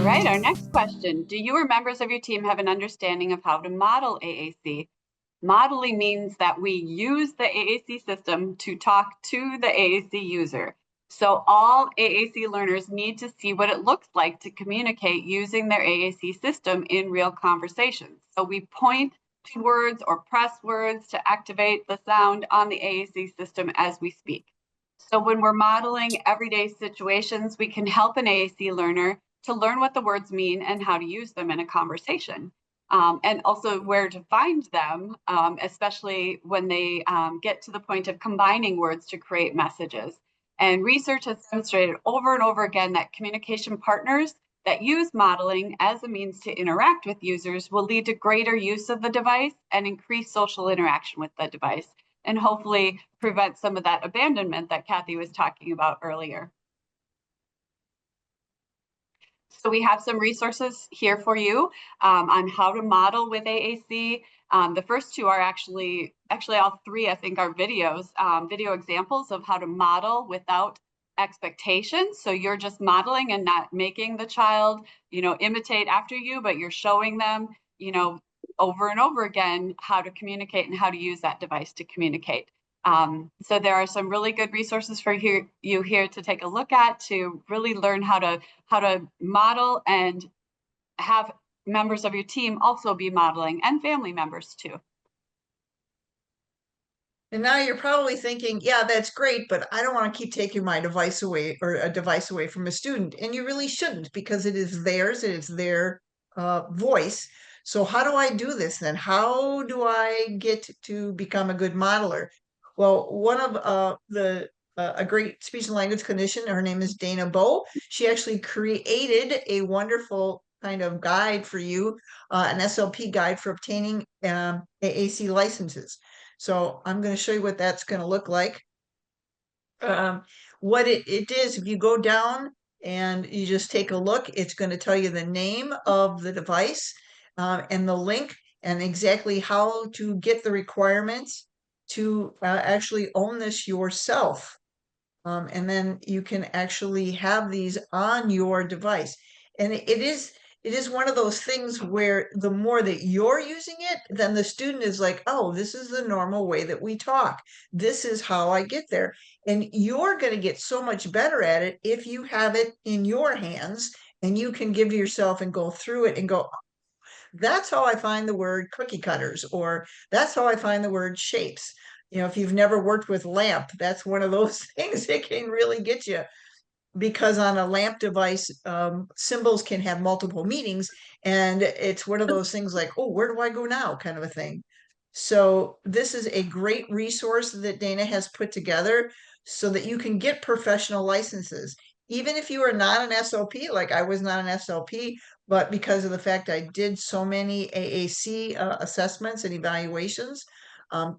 right, our next question. Do you or members of your team have an understanding of how to model AAC? Modeling means that we use the AAC system to talk to the AAC user. So all AAC learners need to see what it looks like to communicate using their AAC system in real conversations. So we point to words or press words to activate the sound on the AAC system as we speak. So when we're modeling everyday situations, we can help an AAC learner to learn what the words mean and how to use them in a conversation. And also where to find them, especially when they get to the point of combining words to create messages. And research has demonstrated over and over again that communication partners that use modeling as a means to interact with users will lead to greater use of the device and increase social interaction with the device, and hopefully prevent some of that abandonment that Kathy was talking about earlier. So we have some resources here for you on how to model with AAC. The first two are actually all three, I think, are videos, video examples of how to model without expectations. So you're just modeling and not making the child, imitate after you, but you're showing them, over and over again, how to communicate and how to use that device to communicate. So there are some really good resources for you here to take a look at to really learn how to model and have members of your team also be modeling, and family members too. And now you're probably thinking, yeah, that's great, but I don't want to keep taking my device away or a device away from a student. And you really shouldn't, because it is theirs, it is their voice. So how do I do this then? How do I get to become a good modeler? Well, one of a great speech and language clinician, her name is Dana Bow. She actually created a wonderful kind of guide for you, an SLP guide for obtaining AAC licenses. So I'm going to show you what that's going to look like. What it is, if you go down and you just take a look, it's going to tell you the name of the device and the link and exactly how to get the requirements to actually own this yourself. And then you can actually have these on your device. And it is one of those things where the more that you're using it, then the student is like, oh, this is the normal way that we talk. This is how I get there. And you're going to get so much better at it if you have it in your hands and you can give yourself and go through it and go, that's how I find the word cookie cutters, or that's how I find the word shapes. If you've never worked with LAMP, that's one of those things that can really get you, because on a LAMP device, symbols can have multiple meanings. And it's one of those things like, oh, where do I go now, kind of a thing. So this is a great resource that Dana has put together so that you can get professional licenses. Even if you are not an SLP, like I was not an SLP, but because of the fact I did so many AAC assessments and evaluations,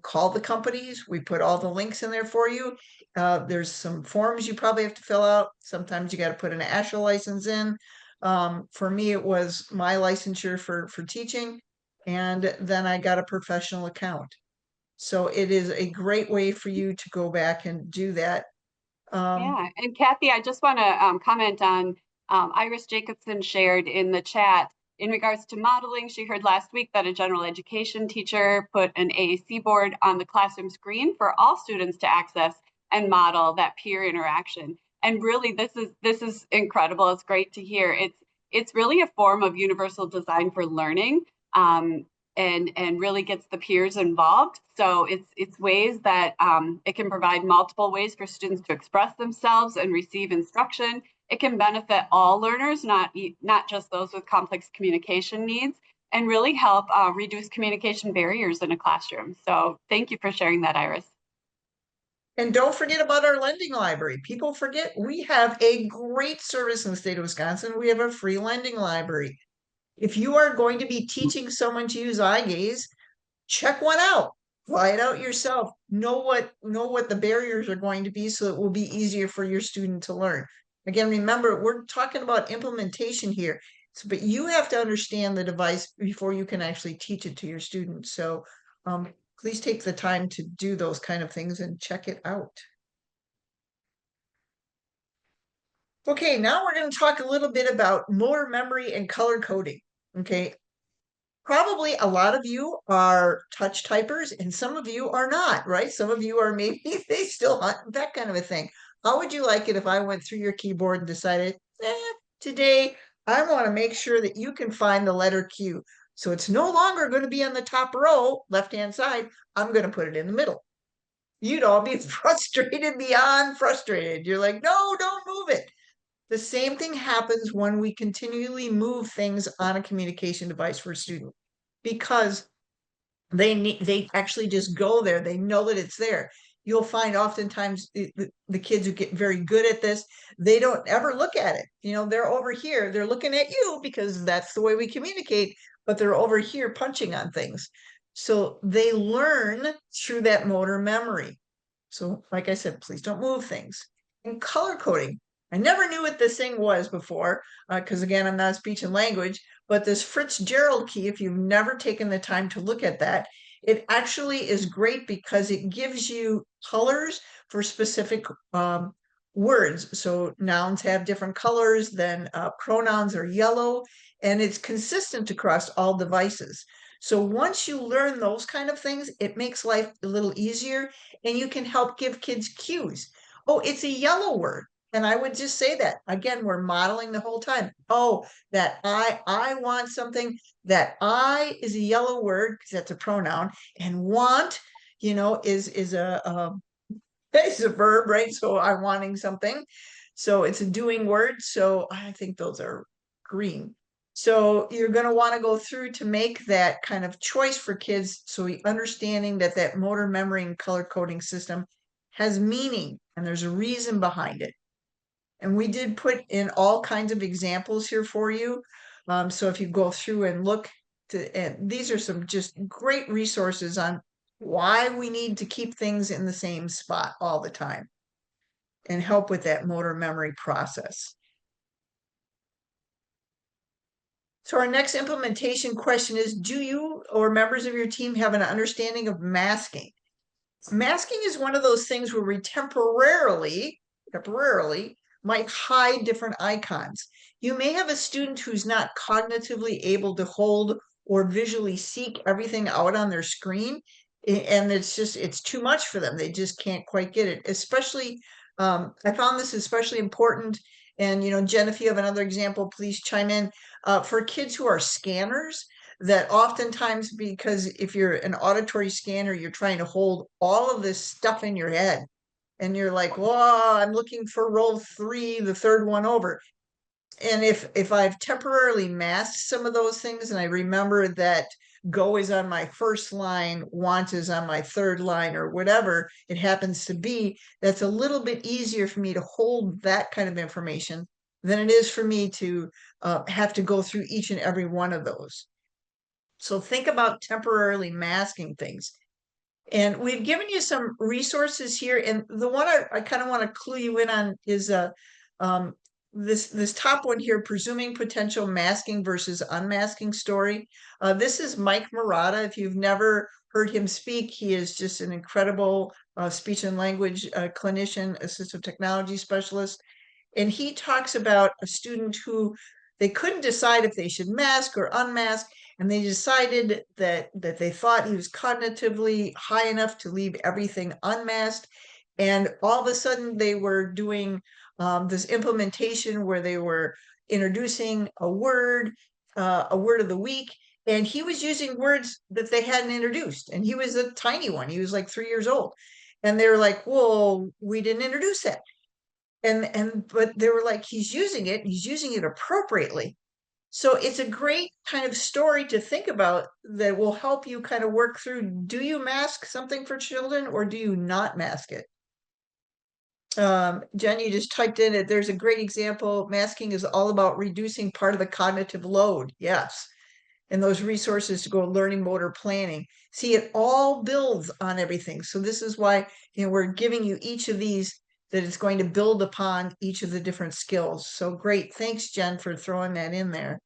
call the companies. We put all the links in there for you. There's some forms you probably have to fill out. Sometimes you got to put an ASHA license in. For me, it was my licensure for teaching, and then I got a professional account. So it is a great way for you to go back and do that. Yeah, and Kathy, I just want to comment on Iris Jacobson shared in the chat in regards to modeling. She heard last week that a general education teacher put an AAC board on the classroom screen for all students to access and model that peer interaction. And really, this is incredible. It's great to hear. It's really a form of universal design for learning. And really gets the peers involved. So it's ways that it can provide multiple ways for students to express themselves and receive instruction. It can benefit all learners, not just those with complex communication needs, and really help reduce communication barriers in a classroom. So thank you for sharing that, Iris. And don't forget about our lending library. People forget we have a great service in the state of Wisconsin. We have a free lending library. If you are going to be teaching someone to use eye gaze, check one out. Try it out yourself. Know what the barriers are going to be, so it will be easier for your student to learn. Again, remember, we're talking about implementation here. But you have to understand the device before you can actually teach it to your students. So please take the time to do those kind of things and check it out. Okay, now we're going to talk a little bit about motor memory and color coding. Okay, probably a lot of you are touch typers and some of you are not, right? Some of you are maybe they still hunt, that kind of a thing. How would you like it if I went through your keyboard and decided, today I want to make sure that you can find the letter Q. So it's no longer going to be on the top row, left-hand side. I'm going to put it in the middle. You'd all be frustrated beyond frustrated. You're like, no, don't move it. The same thing happens when we continually move things on a communication device for a student because they actually just go there. They know that it's there. You'll find oftentimes the kids who get very good at this, they don't ever look at it. You know, they're over here, they're looking at you because that's the way we communicate, but they're over here punching on things. So they learn through that motor memory. So, like I said, please don't move things. And color coding. I never knew what this thing was before, because again, I'm not speech and language, but this Fitzgerald key, if you've never taken the time to look at that, it actually is great because it gives you colors for specific words. So nouns have different colors than pronouns are yellow, and it's consistent across all devices. So once you learn those kind of things, it makes life a little easier and you can help give kids cues. Oh, it's a yellow word. And I would just say that again, we're modeling the whole time. Oh, that I want something. That I is a yellow word because that's a pronoun, and want, is a it's a verb, right? So I'm wanting something. So it's a doing word. So I think those are green. So you're going to want to go through to make that kind of choice for kids. So understanding that that motor memory and color coding system has meaning and there's a reason behind it. And we did put in all kinds of examples here for you. So if you go through and look and these are some just great resources on why we need to keep things in the same spot all the time and help with that motor memory process. So our next implementation question is, do you or members of your team have an understanding of masking? Masking is one of those things where we temporarily might hide different icons. You may have a student who's not cognitively able to hold or visually seek everything out on their screen. And it's too much for them. They just can't quite get it. Especially, I found this especially important. And, Jen, if you have another example, please chime in. For kids who are scanners, that oftentimes, because if you're an auditory scanner, you're trying to hold all of this stuff in your head. And you're like, well, I'm looking for row 3, the third one over. And if I've temporarily masked some of those things and I remember that go is on my first line, want is on my third line, or whatever it happens to be, that's a little bit easier for me to hold that kind of information than it is for me to have to go through each and every one of those. So think about temporarily masking things. And we've given you some resources here. And the one I kind of want to clue you in on is this top one here, presuming potential masking versus unmasking story. This is Mike Murata. If you've never heard him speak, he is just an incredible speech and language clinician, assistive technology specialist. And he talks about a student who they couldn't decide if they should mask or unmask, and they decided that they thought he was cognitively high enough to leave everything unmasked. And all of a sudden, they were doing this implementation where they were introducing a word of the week, and he was using words that they hadn't introduced. And he was a tiny one; he was like 3 years old. And they were like, "Well, we didn't introduce that." But they were like, he's using it appropriately. So it's a great kind of story to think about that will help you kind of work through, do you mask something for children or do you not mask it? Jen, you just typed in it. There's a great example. Masking is all about reducing part of the cognitive load. Yes. And those resources to go learning motor planning. See, it all builds on everything. So this is why, we're giving you each of these that it's going to build upon each of the different skills. So great. Thanks, Jen, for throwing that in there.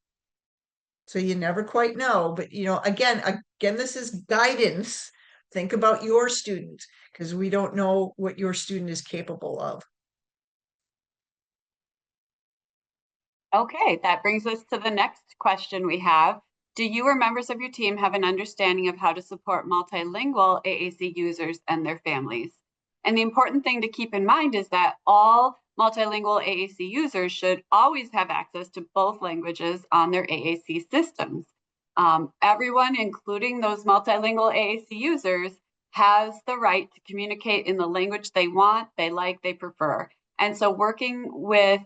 So you never quite know, but again, this is guidance. Think about your student because we don't know what your student is capable of. Okay, that brings us to the next question we have. Do you or members of your team have an understanding of how to support multilingual AAC users and their families? And the important thing to keep in mind is that all multilingual AAC users should always have access to both languages on their AAC systems. Everyone, including those multilingual AAC users, has the right to communicate in the language they want, they like, they prefer. And so working with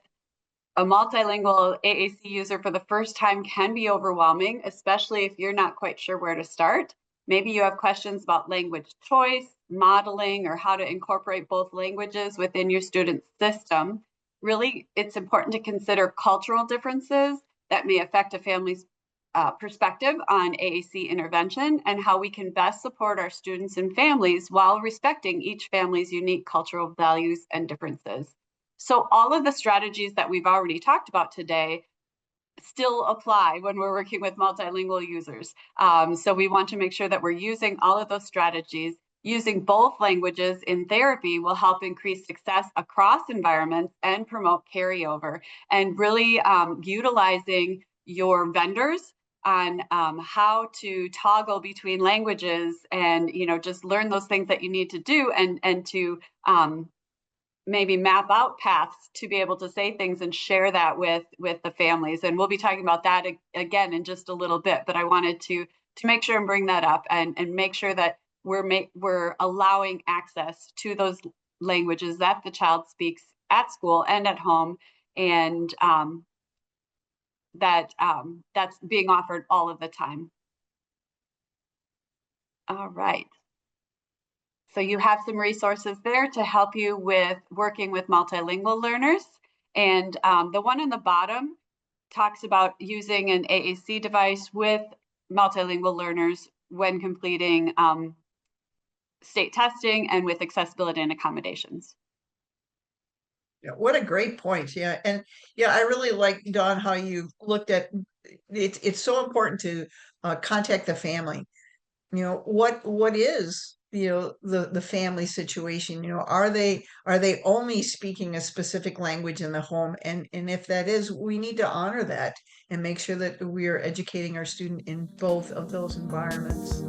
a multilingual AAC user for the first time can be overwhelming, especially if you're not quite sure where to start. Maybe you have questions about language choice, modeling, or how to incorporate both languages within your student's system. Really, it's important to consider cultural differences that may affect a family's perspective on AAC intervention and how we can best support our students and families while respecting each family's unique cultural values and differences. So all of the strategies that we've already talked about today still apply when we're working with multilingual users. So we want to make sure that we're using all of those strategies. Using both languages in therapy will help increase success across environments and promote carryover, and really utilizing your vendors on how to toggle between languages, and just learn those things that you need to do, and to maybe map out paths to be able to say things and share that with the families. And we'll be talking about that again in just a little bit, but I wanted to make sure and bring that up, and make sure that we're allowing access to those languages that the child speaks at school and at home, and that's being offered all of the time. All right. So you have some resources there to help you with working with multilingual learners. And the one on the bottom talks about using an AAC device with multilingual learners when completing state testing and with accessibility and accommodations. Yeah, what a great point. Yeah. And yeah, I really like, Dawn, how you looked at it's so important to contact the family. What is the family situation? Are they only speaking a specific language in the home? And if that is, we need to honor that and make sure that we are educating our student in both of those environments.